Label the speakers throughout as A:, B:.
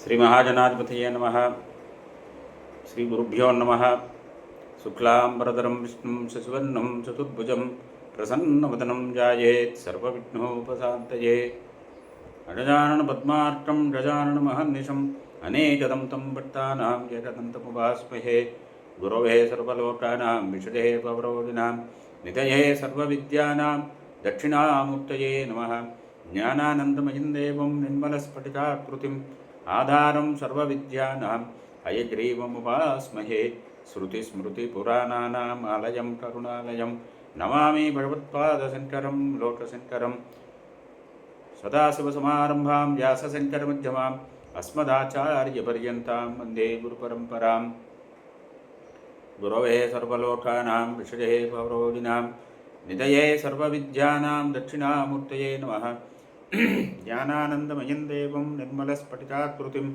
A: శ్రీ మహాజనాధిపతయే నమః. శ్రీ గురుభ్యో నమః. శుక్లాంబరధరం విష్ణుం శశివర్ణం చతుర్భుజం ప్రసన్నవదనం ధ్యాయేత్ సర్వవిఘ్నోపశాంతయే. అజానన పద్మార్కం గజానన మహర్నిశం అనేకదం తం భక్తానాం ఏకదంతముపాస్మహే. గురవే సర్వలోకానాం విషదే పవరోధినాం నిధయే సర్వవిద్యానాం దక్షిణామూర్తయే నమః. జ్ఞానానందమయం దేవం నిర్మలస్ఫటికాకృతిం ఆధారం సర్వవిద్యానాం హయగ్రీవముపాస్మహే. శృతిస్మృతిపురాణానాం ఆలయం కరుణాలయం నమామి భగవత్పాదశంకరం లోకశంకరం. సదాశివసమారంభాం వ్యాసశంకరమధ్యమాం అస్మదాచార్యపర్యంతాం వందే గురుపరంపరాం. గురవే సర్వలోకానాం విషజే పవరోధినాం నిధయే సర్వవిద్యానాం దక్షిణామూర్తయే నమః. జ్ఞానానందమయం దేవం నిర్మలస్ఫటికాకృతిం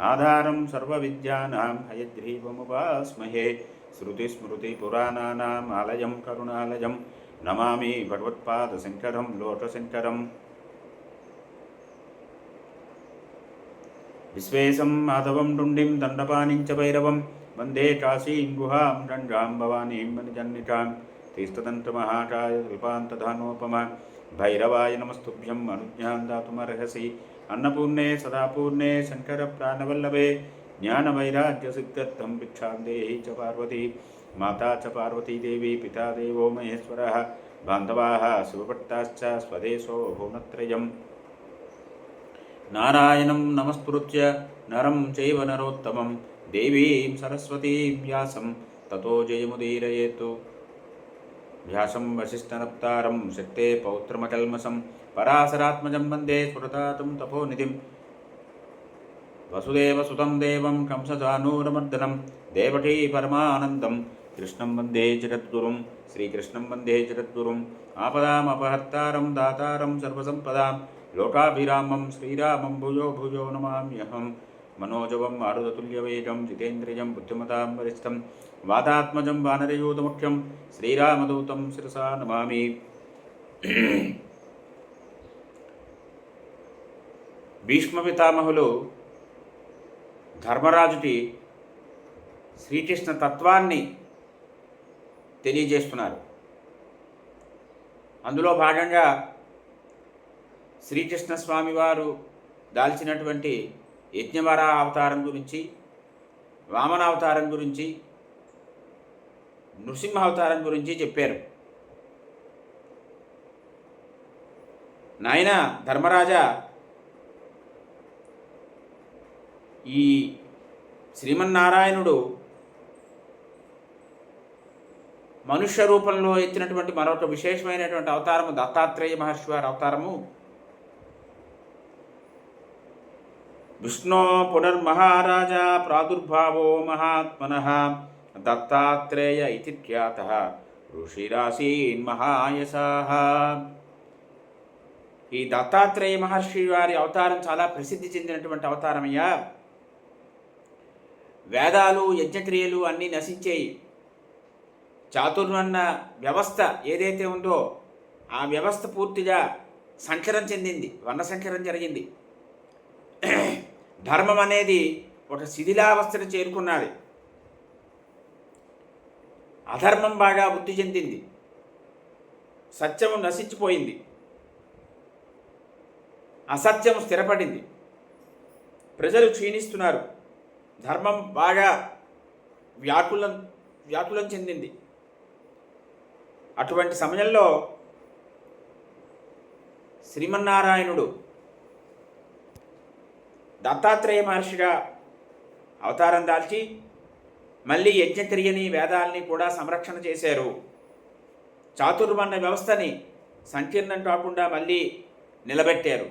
A: ఆధారం సర్వవిద్యానాం హయగ్రీవముపాస్మహే. శృతిస్మృతిపురాణానాం ఆలయం కరుణాలయం నమామి భగవత్పాదశంకరం లోకశంకరం. విశ్వేశం మాధవం డుండిం దండపానిం చ భైరవం వందే కాశీం గుహాం గంగాం భవానీం మణిజన్నికాం. తీర్థదంతమహాకాయ కల్పాంతధానోపమ భైరవాయ నమస్తుభ్యం అనుజ్ఞాం దాతుమర్హసి. అన్నపూర్ణే సదాపూర్ణే శంకర ప్రాణవల్లభే జ్ఞానవైరాగ్యసిద్ధ్యర్థం భిక్షాం దేహి చ పార్వతీ. మాతా చ పార్వతీదేవి పితా దేవో మహేశ్వరः బాంధవాः శివభక్తాశ్చ స్వదేశో భువనత్రయం. నారాయణం నమస్కృత్య నరం చైవ నరోత్తమం దేవీం సరస్వతీం వ్యాసం తతో జయముదీరయేతు. వ్యాసం వసిష్ఠనప్తారం శక్తే పౌత్రమకల్మషం పరాశరాత్మజం వందే స్ఫురతాతం తపోనిధిం. వసుదేవసుతం దేవం కంసచానూరమర్దనం దేవకీ పరమానందం కృష్ణం వందే జగద్గురుం. శ్రీకృష్ణం వందే జగద్గురుం. ఆపదామపహర్తారం దాతారం సర్వసంపదాం లోకాభిరామం శ్రీరామం భూయో భూయో నమామ్యహం. మనోజవం మారుతతుల్యవేగం జితేంద్రియం బుద్ధిమతాం వరిష్టం వాతాత్మజం వానరయూతముఖ్యం శ్రీరామదూతం శిరసా నమామి. భీష్మ పితామహులు ధర్మరాజుకి శ్రీకృష్ణ తత్వాన్ని తెలియజేస్తున్నారు. అందులో భాగంగా శ్రీకృష్ణ స్వామివారు దాల్చినటువంటి యజ్ఞవరాహ అవతారం గురించి, వామన అవతారం గురించి, నృసింహ అవతారం గురించి చెప్పారు. నాయన ధర్మరాజా, ఈ శ్రీమన్నారాయణుడు మనుష్య రూపంలో ఎత్తినటువంటి మరొక విశేషమైనటువంటి అవతారము దత్తాత్రేయ మహర్షి వారి అవతారము. విష్ణో పునర్మహారాజా ప్రాదుర్భావో మహాత్మనః దత్తాత్రేయ ఇతి ఖ్యాతః ఋషిరాసీన్ మహాయశాః. ఈ దత్తాత్రేయ మహర్షి వారి అవతారం చాలా ప్రసిద్ధి చెందినటువంటి అవతారమయ్యా. వేదాలు యజ్ఞక్రియలు అన్నీ నశించేయి. చాతుర్వర్ణ వ్యవస్థ ఏదైతే ఉందో ఆ వ్యవస్థ పూర్తిగా సంకరం చెందింది, వర్ణ సంకరం జరిగింది. ధర్మం అనేది ఒక శిథిలావస్థను చేరుకున్నది. అధర్మం బాగా వృద్ధి చెందింది. సత్యము నశించిపోయింది. అసత్యం స్థిరపడింది. ప్రజలు క్షీణిస్తున్నారు. ధర్మం బాగా వ్యాకులం చెందింది. అటువంటి సమయంలో శ్రీమన్నారాయణుడు దత్తాత్రేయ మహర్షిగా అవతారం దాల్చి మళ్ళీ యజ్ఞక్రియని వేదాలని కూడా సంరక్షణ చేశారు. చాతుర్వర్ణ వ్యవస్థని సంకీర్ణం కాకుండా మళ్ళీ నిలబెట్టారు.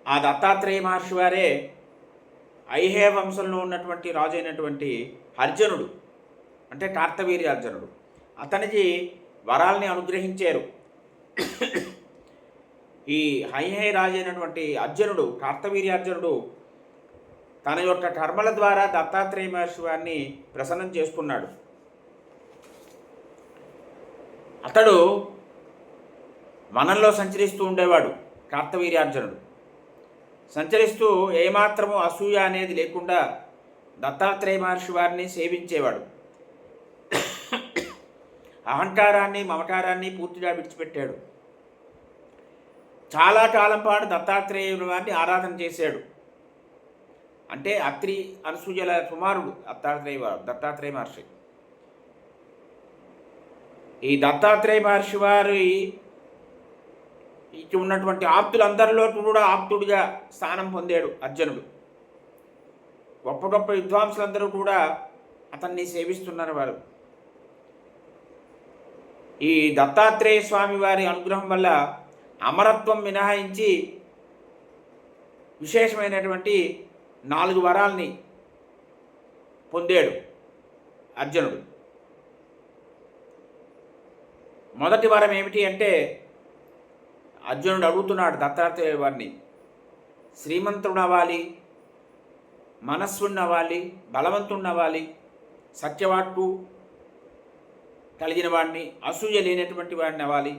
A: ఆ దత్తాత్రేయ మహర్షి వారే ఐహే వంశంలో ఉన్నటువంటి రాజు అయినటువంటి అర్జునుడు, అంటే కార్తవీర్య అర్జునుడు, అతనికి వరాల్ని అనుగ్రహించారు. ఈ హైహే రాజు అయినటువంటి అర్జునుడు, కార్తవీర్య అర్జునుడు తన యొక్క కర్మల ద్వారా దత్తాత్రేయ మహర్షి వారిని ప్రసన్నం చేసుకున్నాడు. అతడు వనంలో సంచరిస్తూ ఉండేవాడు కార్తవీర్యార్జునుడు. సంచరిస్తూ ఏమాత్రము అసూయ అనేది లేకుండా దత్తాత్రేయ మహర్షి వారిని సేవించేవాడు. అహంకారాన్ని మమకారాన్ని పూర్తిగా విడిచిపెట్టాడు. చాలా కాలం పాటు దత్తాత్రేయుడు వారిని ఆరాధన చేశాడు. అంటే అత్రి అనసూయల కుమారుడు దత్తాత్రేయ మహర్షి. ఈ దత్తాత్రేయ మహర్షి వారి ఉన్నటువంటి ఆప్తులందరిలో కూడా ఆప్తుడిగా స్థానం పొందాడు అర్జునుడు. గొప్ప గొప్ప విద్వాంసులందరూ కూడా అతన్ని సేవిస్తున్నారు. వారు ఈ దత్తాత్రేయ స్వామి వారి అనుగ్రహం వల్ల అమరత్వం మినహాయించి విశేషమైనటువంటి 4 వరాల్ని పొందాడు అర్జునుడు. మొదటి వరం ఏమిటి అంటే, అర్జునుడు అడుగుతున్నాడు దత్తాత్రేయ వారిని, శ్రీమంతుడు అవ్వాలి, మనస్సుని అవ్వాలి, బలవంతుడిని అవ్వాలి, సత్యవాక్కు కలిగిన వాడిని, అసూయ లేనటువంటి వాడిని అవ్వాలి,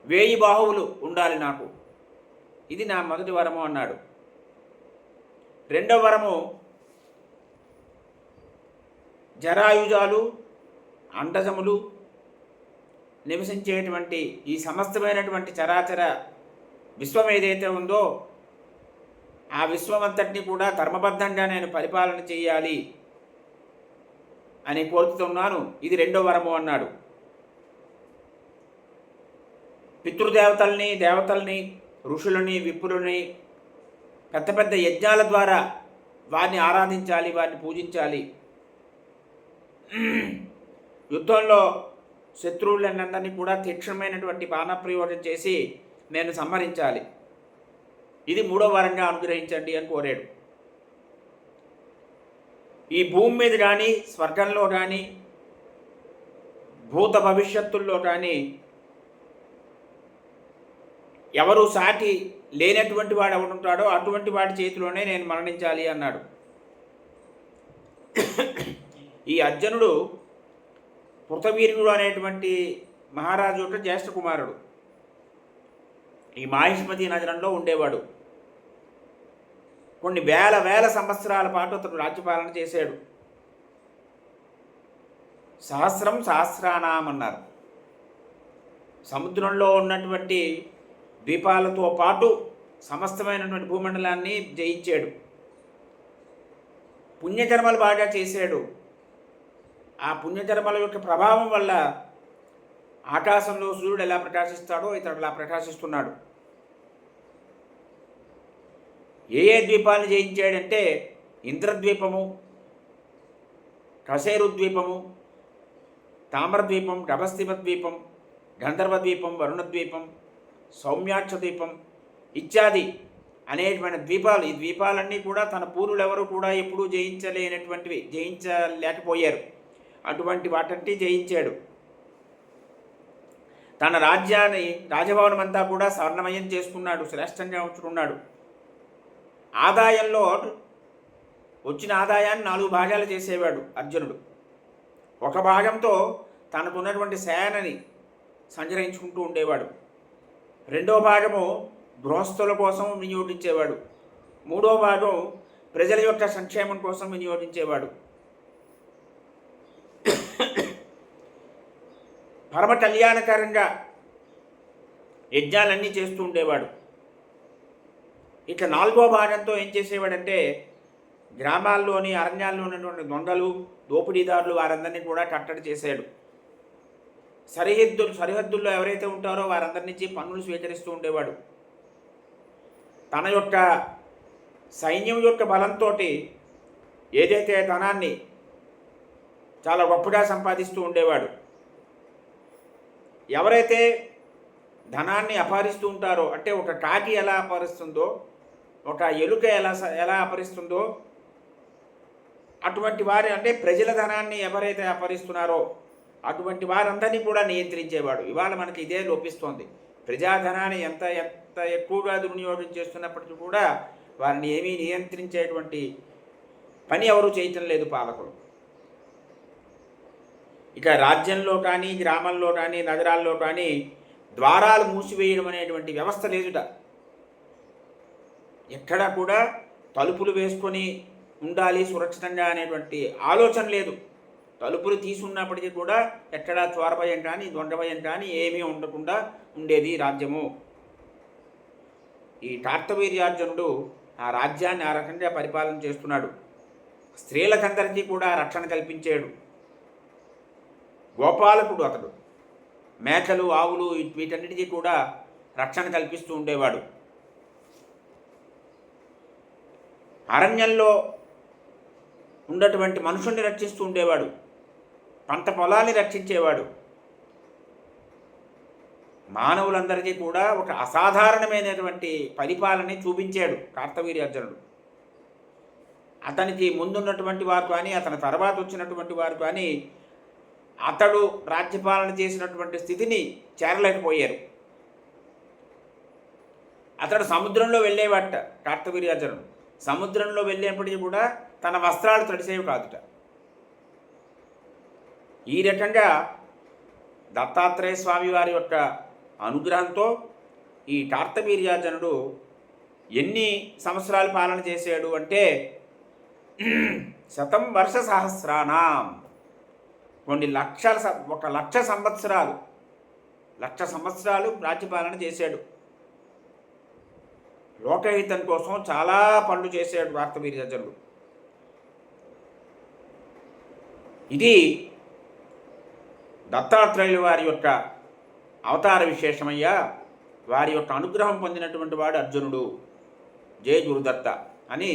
A: 1000 బాహువులు ఉండాలి నాకు, ఇది నా మొదటి వరము అన్నాడు. రెండవ వరము, జరాయుజాలు అండజములు నివసించేటువంటి ఈ సమస్తమైనటువంటి చరాచర విశ్వం ఏదైతే ఉందో ఆ విశ్వమంతటిని కూడా ధర్మబద్ధంగా నేను పరిపాలన చేయాలి అని కోరుతున్నాను, ఇది రెండో వరము అన్నాడు. పితృదేవతల్ని, దేవతల్ని, ఋషులని, విప్రులని పెద్ద పెద్ద యజ్ఞాల ద్వారా వారిని ఆరాధించాలి, వారిని పూజించాలి. యుద్ధంలో శత్రువులందరినీ కూడా తీక్షణమైనటువంటి బాణప్రయోగం చేసి నేను సంహరించాలి, ఇది 3వ వరంగా అనుగ్రహించండి అని కోరాడు. ఈ భూమి మీద కానీ, స్వర్గంలో కానీ, భూత భవిష్యత్తుల్లో కానీ ఎవరు సాటి లేనటువంటి వాడు ఎవడుంటాడో అటువంటి వాడి చేతిలోనే నేను మరణించాలి అన్నాడు. ఈ అర్జునుడు పృథవీర్యుడు అనేటువంటి మహారాజు యొక్క జ్యేష్ఠ కుమారుడు. ఈ మాహిష్మతి నగరంలో ఉండేవాడు. కొన్ని వేల సంవత్సరాల పాటు అతడు రాజ్యపాలన చేశాడు. సహస్రానాం అన్నారు. సముద్రంలో ఉన్నటువంటి ద్వీపాలతో పాటు సమస్తమైనటువంటి భూమండలాన్ని జయించాడు. పుణ్యకర్మలు బాగా చేశాడు. ఆ పుణ్యకర్మల యొక్క ప్రభావం వల్ల ఆకాశంలో సూర్యుడు ఎలా ప్రకాశిస్తాడో ఇతడు అలా ప్రకాశిస్తున్నాడు. ఏ ద్వీపాలను జయించాడంటే ఇంద్రద్వీపము, కశేరు ద్వీపము, తామ్రద్వీపం, గభస్తిమ ద్వీపం, గంధర్వద్వీపం, వరుణద్వీపం, సౌమ్యాక్ష ద్వీపం ఇత్యాది అనేకమైన ద్వీపాలు. ఈ ద్వీపాలన్నీ కూడా తన పూర్వులెవరూ కూడా ఎప్పుడూ జయించలేకపోయారు. అటువంటి వాటంటి జయించాడు. తన రాజ్యాన్ని, రాజభవనం అంతా కూడా స్వర్ణమయం చేసుకున్నాడు, శ్రేష్టంగా ఉంచుకున్నాడు. ఆదాయంలో వచ్చిన ఆదాయాన్ని 4 భాగాలు చేసేవాడు అర్జునుడు. ఒక భాగంతో తనకున్నటువంటి సేనని సంచరించుకుంటూ ఉండేవాడు. రెండో భాగము గృహస్థుల కోసం వినియోగించేవాడు. 3వ భాగం ప్రజల యొక్క సంక్షేమం కోసం వినియోగించేవాడు. పరమ కళ్యాణకరంగా యజ్ఞాలన్నీ చేస్తూ ఉండేవాడు. ఇక 4వ భాగంతో ఏం చేసేవాడంటే గ్రామాల్లోని, అరణ్యాల్లో ఉన్నటువంటి దొంగలు, దోపిడీదారులు వారందరినీ కూడా కట్టడి చేశాడు. సరిహద్దుల్లో ఎవరైతే ఉంటారో వారందరి నుంచి పన్నులు స్వీకరిస్తూ ఉండేవాడు. తన యొక్క సైన్యం యొక్క బలంతో ఏదైతే ధనాన్ని చాలా గొప్పగా సంపాదిస్తూ ఉండేవాడు. ఎవరైతే ధనాన్ని అపహరిస్తూ ఉంటారో, అంటే ఒక కాకి ఎలా అపహరిస్తుందో, ఒక ఎలుక ఎలా అపహరిస్తుందో అటువంటి వారి, అంటే ప్రజల ధనాన్ని ఎవరైతే అపహరిస్తున్నారో అటువంటి వారందరినీ కూడా నియంత్రించేవాడు. ఇవాళ మనకి ఇదే లోపిస్తోంది. ప్రజాధనాన్ని ఎంత ఎక్కువగా దుర్వినియోగం చేస్తున్నప్పటికీ కూడా వారిని ఏమీ నియంత్రించేటువంటి పని ఎవరు చేయటం లేదు పాలకులు. ఇక రాజ్యంలో కానీ, గ్రామంలో కానీ, నగరాల్లో కానీ ద్వారాలు మూసివేయడం అనేటువంటి వ్యవస్థ లేదుట. ఎక్కడా కూడా తలుపులు వేసుకొని ఉండాలి సురక్షితంగా అనేటువంటి ఆలోచన లేదు. తలుపులు తీసుకున్నప్పటికీ కూడా ఎక్కడా ద్వారభయం కానీ దొండభయం కానీ ఏమీ ఉండకుండా ఉండేది రాజ్యము. ఈ కార్తవీర్యార్జునుడు ఆ రాజ్యాన్ని ఆ రకంగా పరిపాలన చేస్తున్నాడు. స్త్రీలకందరికీ కూడా రక్షణ కల్పించాడు. గోపాలకుడు అతడు. మేకలు ఆవులు వీటన్నిటికీ కూడా రక్షణ కల్పిస్తూ ఉండేవాడు. అరణ్యంలో ఉన్నటువంటి మనుషుల్ని రక్షిస్తూ ఉండేవాడు. పంట పొలాన్ని రక్షించేవాడు. మానవులందరికీ కూడా ఒక అసాధారణమైనటువంటి పరిపాలన చూపించాడు కార్తవీర్యార్జునుడు. అతనికి ముందున్నటువంటి వారు కానీ అతని తర్వాత వచ్చినటువంటి వారు కానీ అతడు రాజ్యపాలన చేసినటువంటి స్థితిని చేరలేకపోయారు. అతడు సముద్రంలో వెళ్ళేవాట కార్తవీర్యార్జునుడు. సముద్రంలో వెళ్ళేప్పటికీ కూడా తన వస్త్రాలు తడిసేవి కాదుట. ఈ రకంగా దత్తాత్రేయ స్వామి వారి యొక్క అనుగ్రహంతో ఈ కార్తవీర్యార్జునుడు ఎన్ని సంవత్సరాలు పాలన చేశాడు అంటే 100 వర్ష సహస్రానాం, కొన్ని లక్షల 1,00,000 సంవత్సరాలు, 1,00,000 సంవత్సరాలు రాజ్యపాలన చేశాడు. లోకహితం కోసం చాలా పనులు చేశాడు కార్తవీర్యార్జునుడు. ఇది దత్తాత్రేయుల వారి యొక్క అవతార విశేషమయ్యా. వారి యొక్క అనుగ్రహం పొందినటువంటి వాడు అర్జునుడు. జయ గురుదత్త అని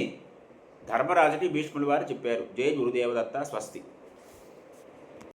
A: ధర్మరాజుకి భీష్ముల వారు చెప్పారు. జయ గురుదేవదత్త, స్వస్తి.